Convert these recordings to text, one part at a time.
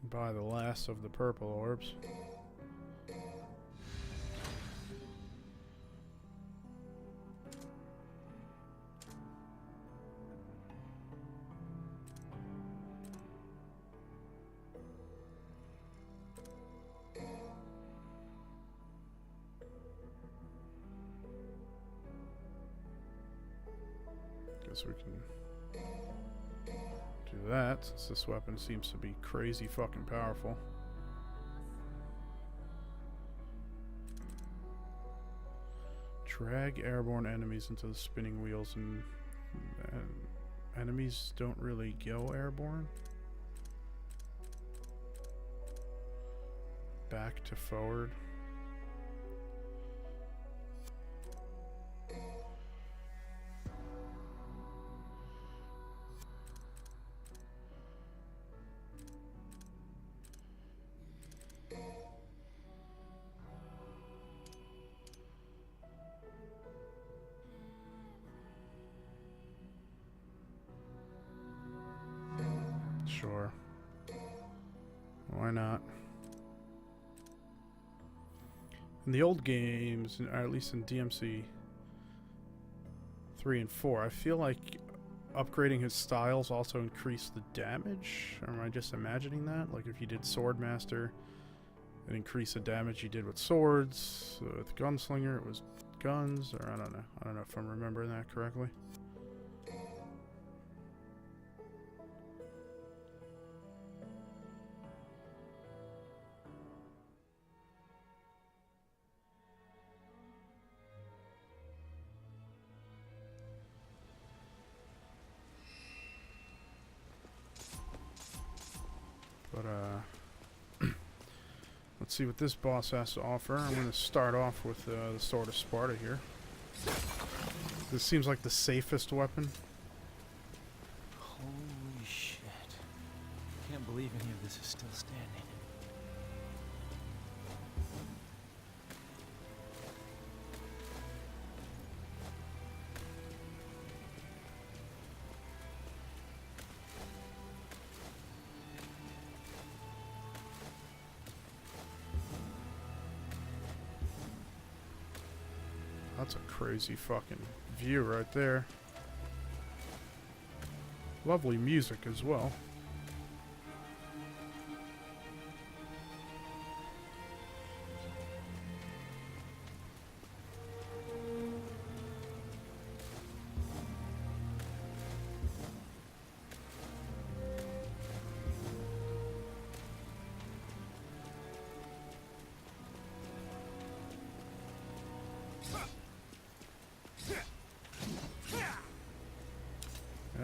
Buy the last of the purple orbs. Guess we can do that, since this weapon seems to be crazy fucking powerful. Drag airborne enemies into the spinning wheels, and enemies don't really go airborne. Back to forward. Sure. Why not? In the old games, or at least in DMC 3 and 4, I feel like upgrading his styles also increased the damage. Or am I just imagining that? Like if you did Swordmaster, it increased the damage you did with swords. With Gunslinger, it was guns, or I don't know. I don't know if I'm remembering that correctly. But, let's see what this boss has to offer. I'm going to start off with the Sword of Sparta here. This seems like the safest weapon. Holy shit. Can't believe any of this is still standing. That's a crazy fucking view right there. Lovely music as well.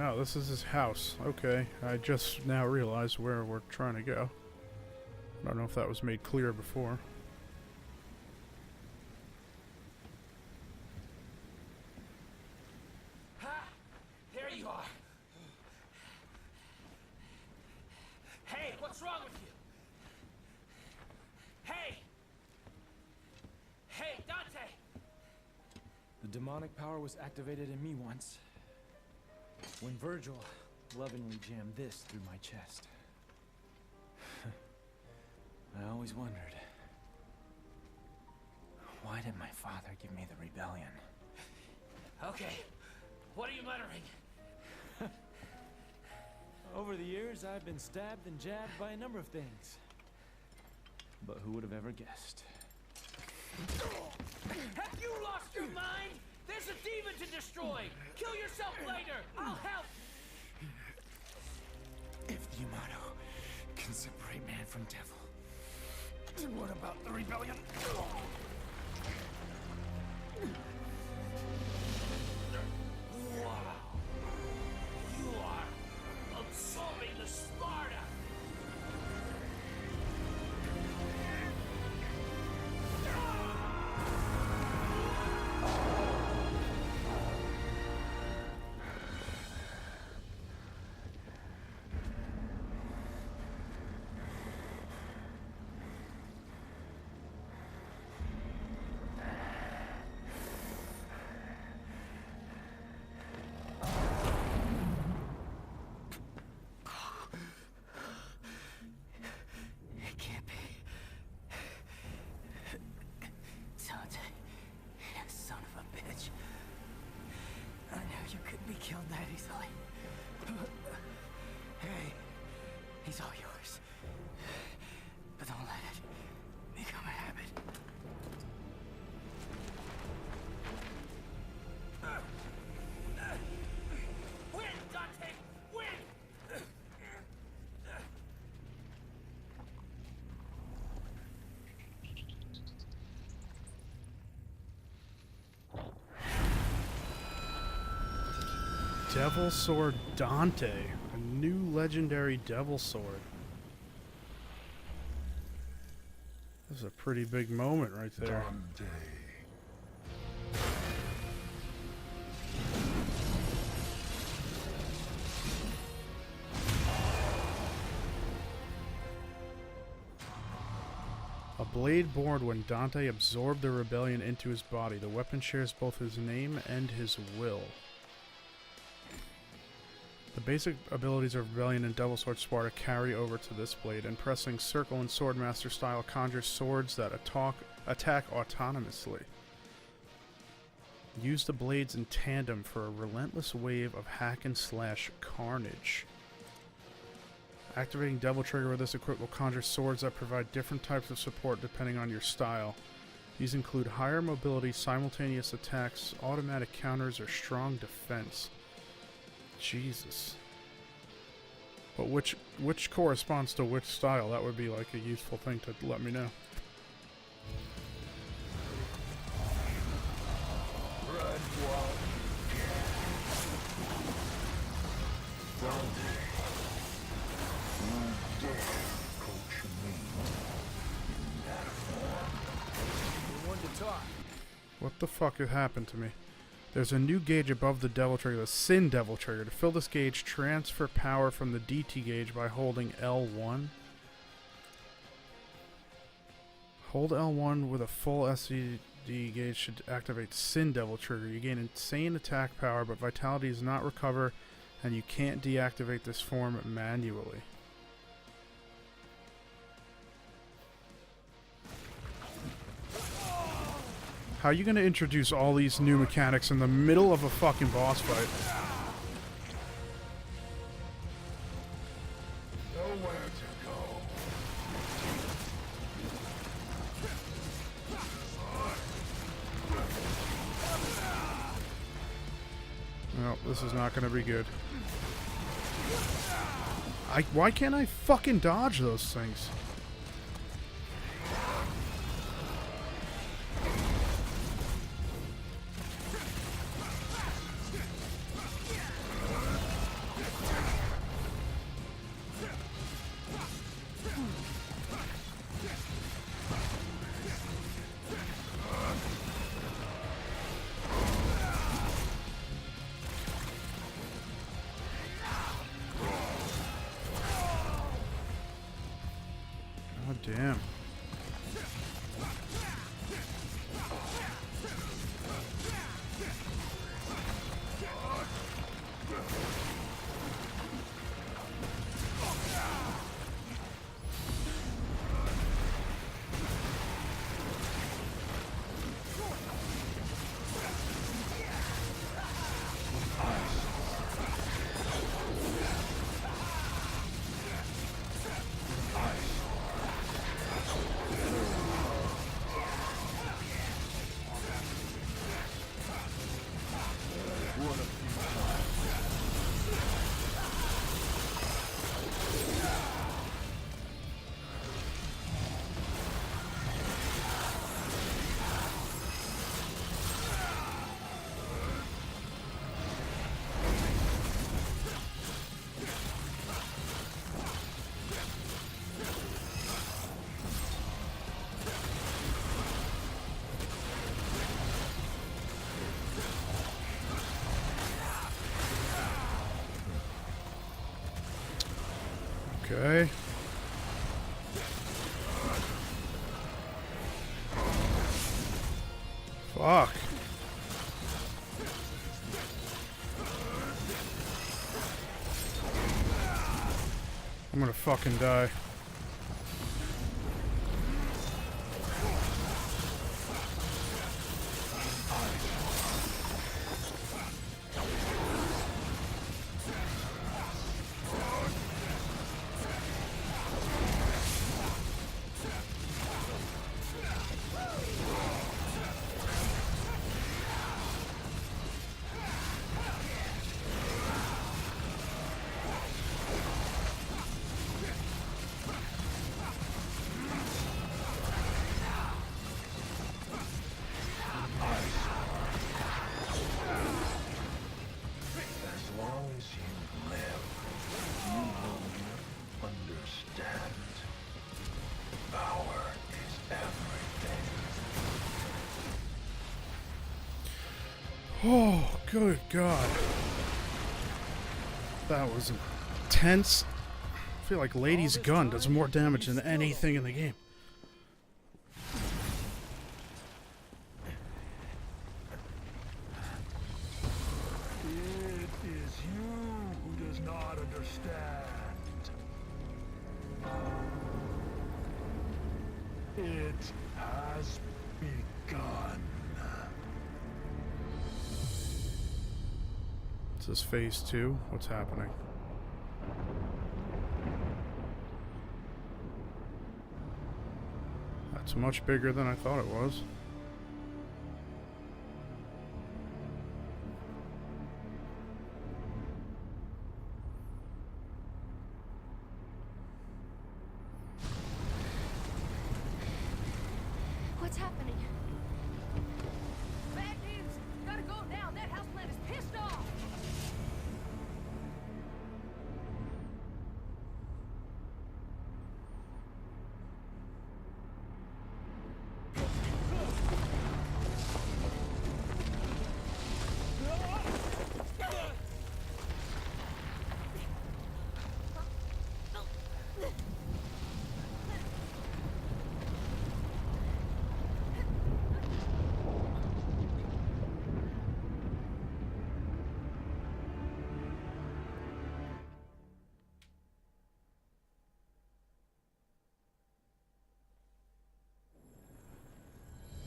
Oh, this is his house. Okay, I just now realized where we're trying to go. I don't know if that was made clear before. Ha! There you are. Hey, what's wrong with you? Hey! Hey, Dante! The demonic power was activated in me once, when Virgil lovingly jammed this through my chest. I always wondered, why did my father give me the rebellion? Okay, what are you muttering? Over the years, I've been stabbed and jabbed by a number of things. But who would have ever guessed? Have you lost your mind? There's a demon to destroy! Kill yourself later! I'll help! If the Yamato can separate man from devil, then what about the rebellion? Wow! You are absorbing the Sparta! He's all yours. But don't let it become a habit. Win, Dante! Win! Devil Sword Dante, a new legendary Devil Sword. This is a pretty big moment right there. A blade born when Dante absorbed the rebellion into his body. The weapon shares both his name and his will. The basic abilities of Rebellion and Devil Sword Sparta carry over to this blade, and pressing Circle and Swordmaster style conjures swords that attack autonomously. Use the blades in tandem for a relentless wave of hack and slash carnage. Activating Devil Trigger with this equip will conjure swords that provide different types of support depending on your style. These include higher mobility, simultaneous attacks, automatic counters, or strong defense. Jesus. But which corresponds to which style? That would be like a useful thing to let me know. What the fuck has happened to me? There's a new gauge above the Devil Trigger, the Sin Devil Trigger. To fill this gauge, transfer power from the DT gauge by holding L1. Hold L1 with a full SCD gauge should activate Sin Devil Trigger. You gain insane attack power, but vitality does not recover, and you can't deactivate this form manually. How are you going to introduce all these new mechanics in the middle of a fucking boss fight? Nowhere to go. No, this is not going to be good. Why can't I fucking dodge those things? Damn. Okay. Fuck. I'm gonna fucking die. Oh, good God. That was intense. I feel like Lady's gun does more damage than anything in the game. It is you who does not understand. It has begun. This is phase 2. What's happening? That's much bigger than I thought it was. What's happening? Bad news! Gotta go now! That houseplant is pissed off!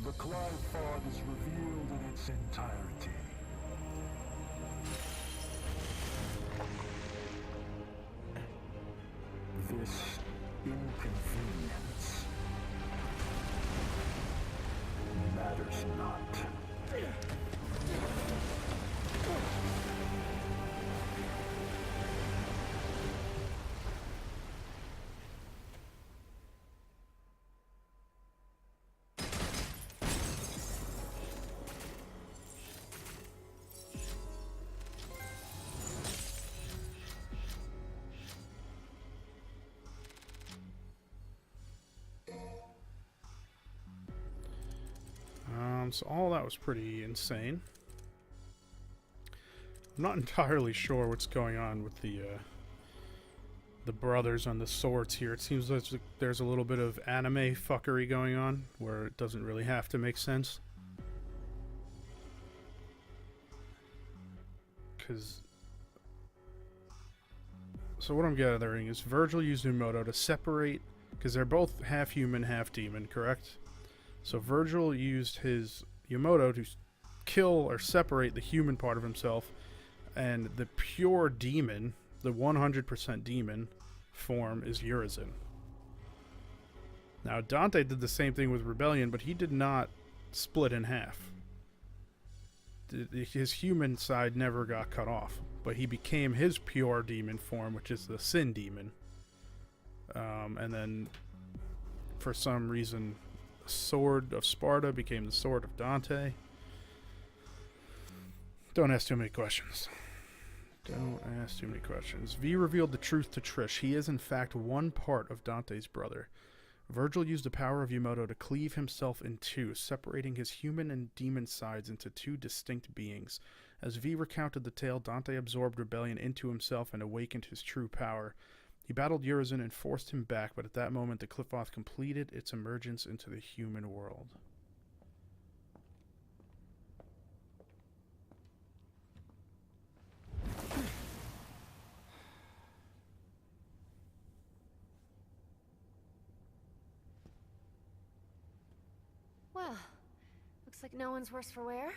The Clive is revealed in its entirety. This inconvenience matters not. So all that was pretty insane. I'm not entirely sure what's going on with the brothers on the swords here. It seems like there's a little bit of anime fuckery going on where it doesn't really have to make sense. So what I'm gathering is Virgil used Umoto to separate, because they're both half human, half demon, correct? So Virgil used his Umoto to kill or separate the human part of himself, and the pure demon, the 100% demon form, is Urizen. Now Dante did the same thing with Rebellion, but he did not split in half. His human side never got cut off, but he became his pure demon form, which is the Sin Demon. And then, for some reason, Sword of Sparta became the Sword of Dante. Don't ask too many questions. Don't ask too many questions. V revealed the truth to Trish. He is in fact one part of Dante's brother. Virgil used the power of Umoto to cleave himself in two, separating his human and demon sides into two distinct beings. As V recounted the tale, Dante absorbed Rebellion into himself and awakened his true power. He battled Urizen and forced him back, but at that moment the Qliphoth completed its emergence into the human world. Well, looks like no one's worse for wear.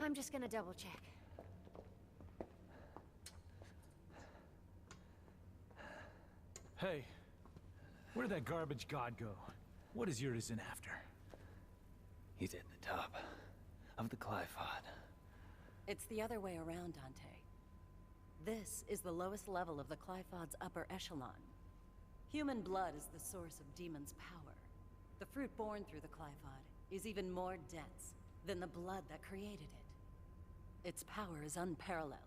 I'm just gonna double check. Hey, where'd that garbage god go? What is Urizen after? He's at the top of the Qliphoth. It's the other way around, Dante. This is the lowest level of the Qliphod's upper echelon. Human blood is the source of demon's power. The fruit born through the Qliphod is even more dense than the blood that created it. Its power is unparalleled.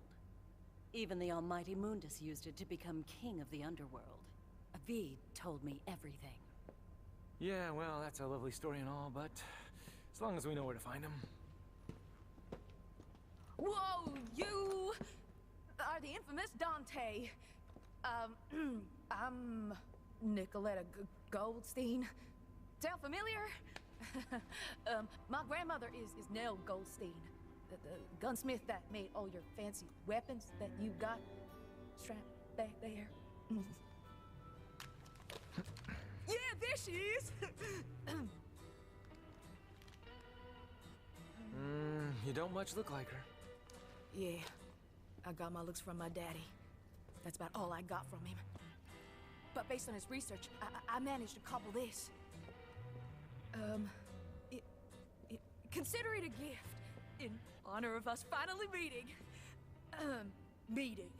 Even the almighty Mundus used it to become king of the underworld. Avid told me everything. Yeah, well, that's a lovely story and all, but as long as we know where to find him. Whoa, you are the infamous Dante. I'm Nicoletta Goldstein. Sound familiar? My grandmother is Nell Goldstein, the gunsmith that made all your fancy weapons that you got strapped back there. Yeah, there she is. You don't much look like her. Yeah, I got my looks from my daddy. That's about all I got from him. But based on his research, I managed to cobble this. Consider it a gift in honor of us finally meeting. Meeting.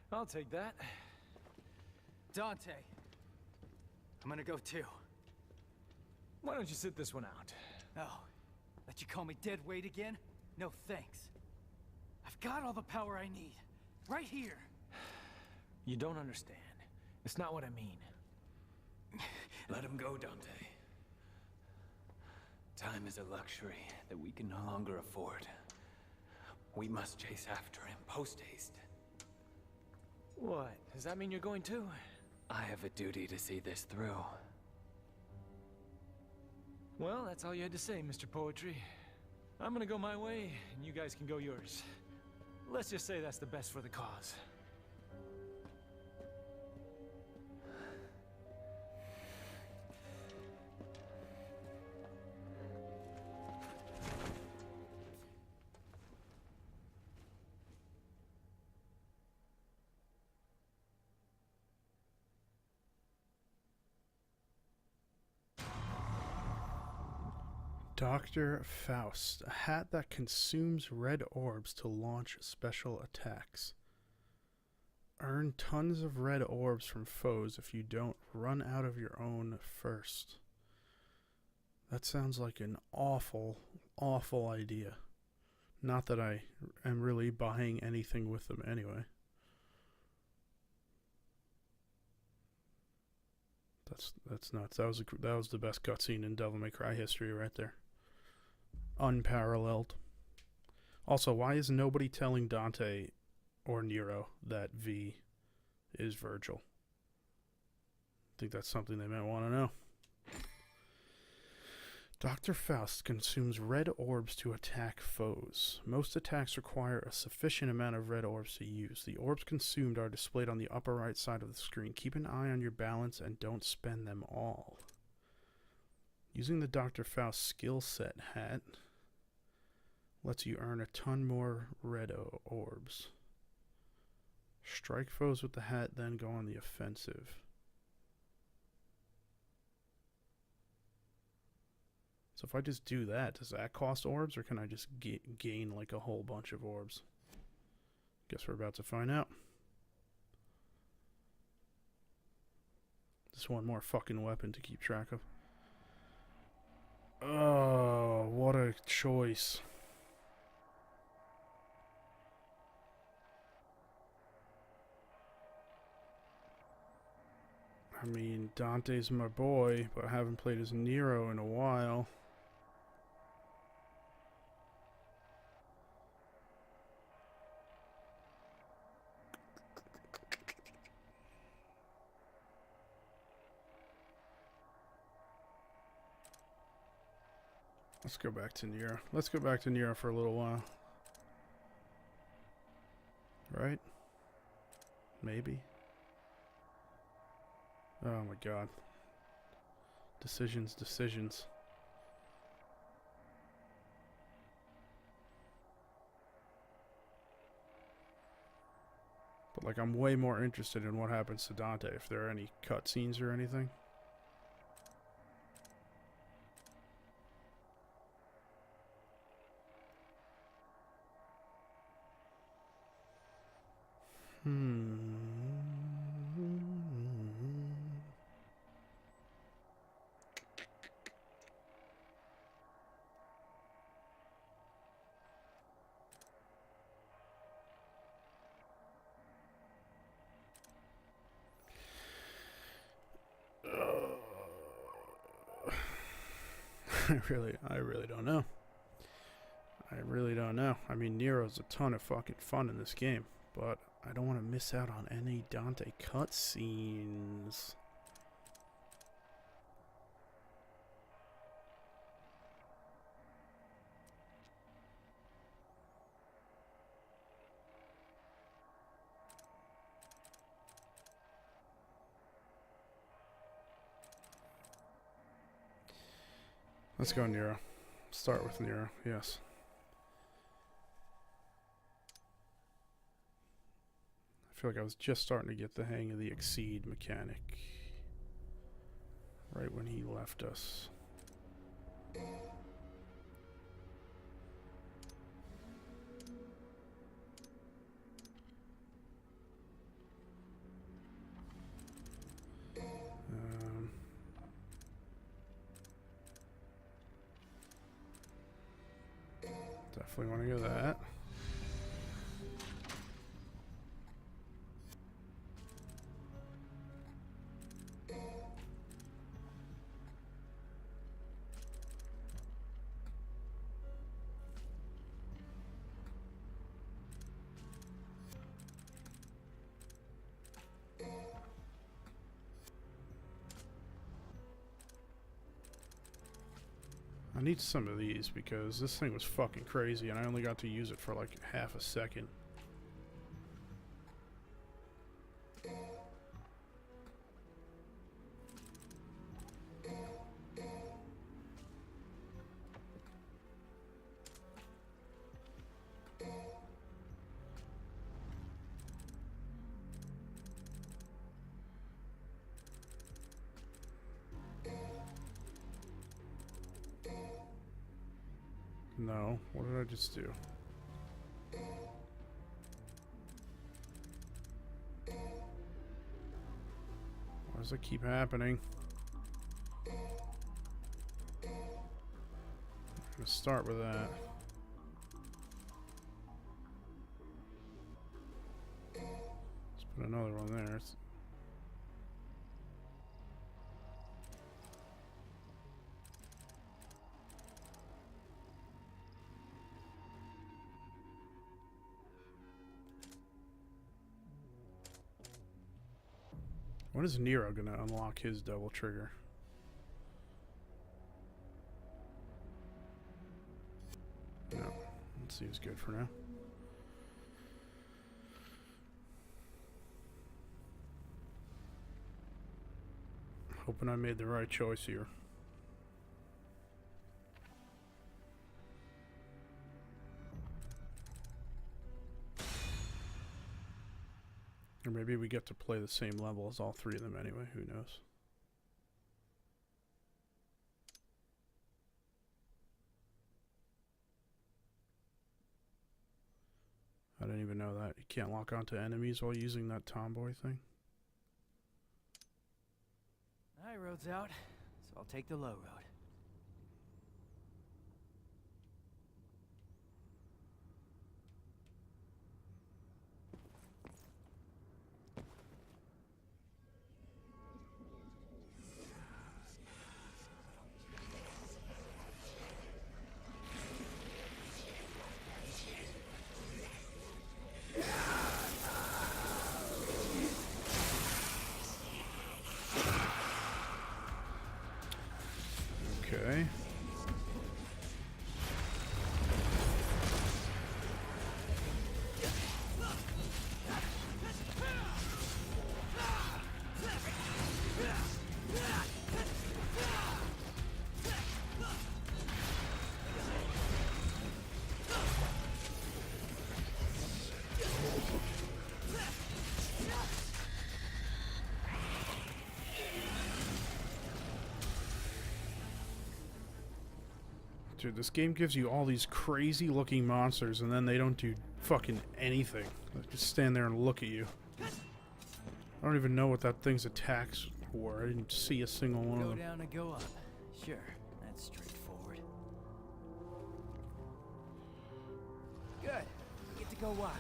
I'll take that. Dante, I'm gonna go too. Why don't you sit this one out? Oh, let you call me dead weight again? No thanks. I've got all the power I need. Right here. You don't understand. It's not what I mean. Let him go, Dante. Time is a luxury that we can no longer afford. We must chase after him post-haste. What? Does that mean you're going too? I have a duty to see this through. Well, that's all you had to say, Mr. Poetry. I'm gonna go my way, and you guys can go yours. Let's just say that's the best for the cause. Dr. Faust, a hat that consumes red orbs to launch special attacks. Earn tons of red orbs from foes if you don't run out of your own first. That sounds like an awful, awful idea. Not that I am really buying anything with them anyway. That's nuts. That was the best cutscene in Devil May Cry history right there. Unparalleled. Also, why is nobody telling Dante or Nero that V is Virgil? I think that's something they might want to know. Dr. Faust consumes red orbs to attack foes. Most attacks require a sufficient amount of red orbs to use. The orbs consumed are displayed on the upper right side of the screen. Keep an eye on your balance and don't spend them all. Using the Dr. Faust skill set hat lets you earn a ton more red orbs. Strike foes with the hat, then go on the offensive. So if I just do that, does that cost orbs, or can I just gain like a whole bunch of orbs? Guess we're about to find out. Just one more fucking weapon to keep track of. Oh, what a choice. I mean, Dante's my boy, but I haven't played as Nero in a while. Let's go back to Nero. Let's go back to Nero for a little while. Right? Maybe. Oh my god. Decisions. But Like, I'm way more interested in what happens to Dante, if there are any cutscenes or anything. I really don't know. I really don't know. I mean, Nero's a ton of fucking fun in this game, but I don't want to miss out on any Dante cutscenes. Let's go Nero. Start with Nero, yes. I feel like I was just starting to get the hang of the exceed mechanic right when he left us. Definitely want to go that. I need some of these because this thing was fucking crazy and I only got to use it for like half a second. No, what did I just do? Why does it keep happening? I'm gonna start with that. Let's put another one there. When is Nero gonna unlock his double trigger? No, that seems good for now. Hoping I made the right choice here. Or maybe we get to play the same level as all three of them anyway, who knows. I didn't even know that. You can't lock onto enemies while using that tomboy thing. High road's out, so I'll take the low road. Okay. Dude, this game gives you all these crazy looking monsters and then they don't do fucking anything. They just stand there and look at you. I don't even know what that thing's attacks were. I didn't see a single one of them. Go down and go up. Sure, that's straightforward. Good. We get to go wild.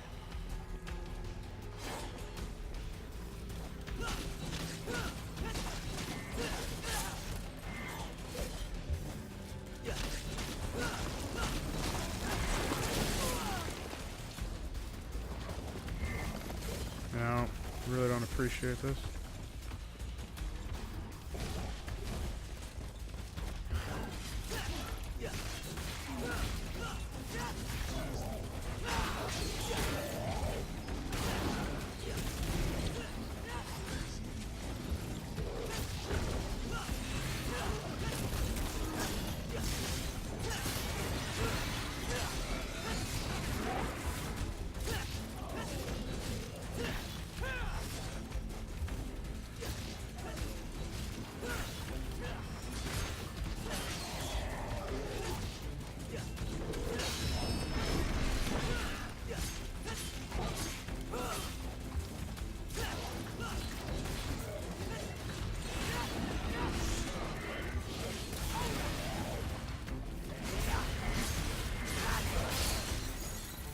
No, really don't appreciate this.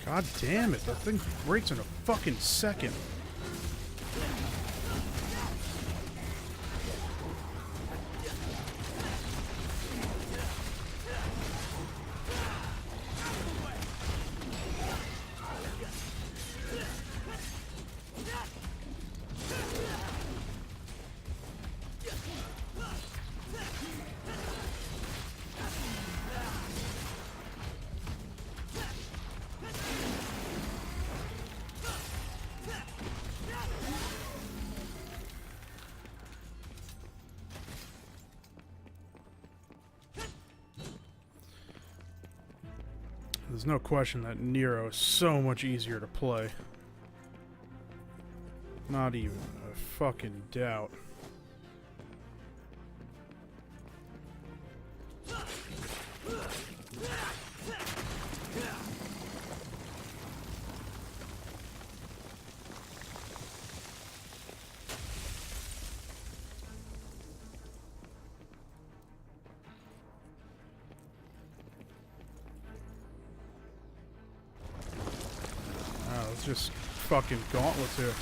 God damn it, that thing breaks in a fucking second. There's no question that Nero is so much easier to play. Not even a fucking doubt. Just fucking gauntlets here.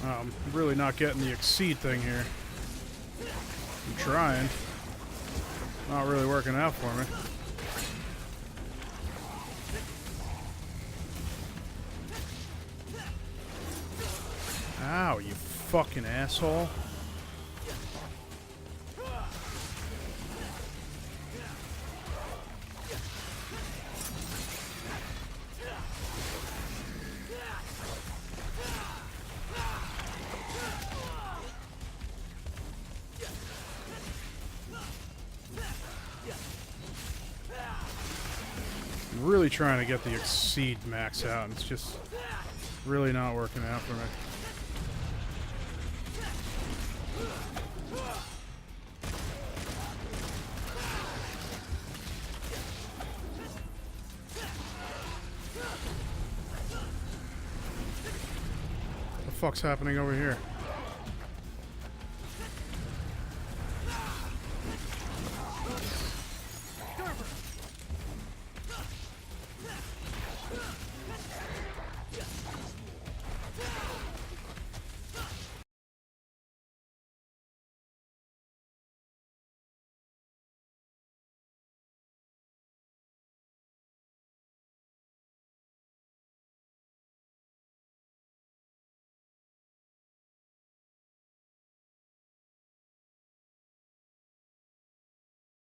I'm really not getting the exceed thing here. I'm trying. Not really working out for me. Ow, you fucking asshole. Really trying to get the exceed max out, and it's just really not working out for me. fuck's happening over here?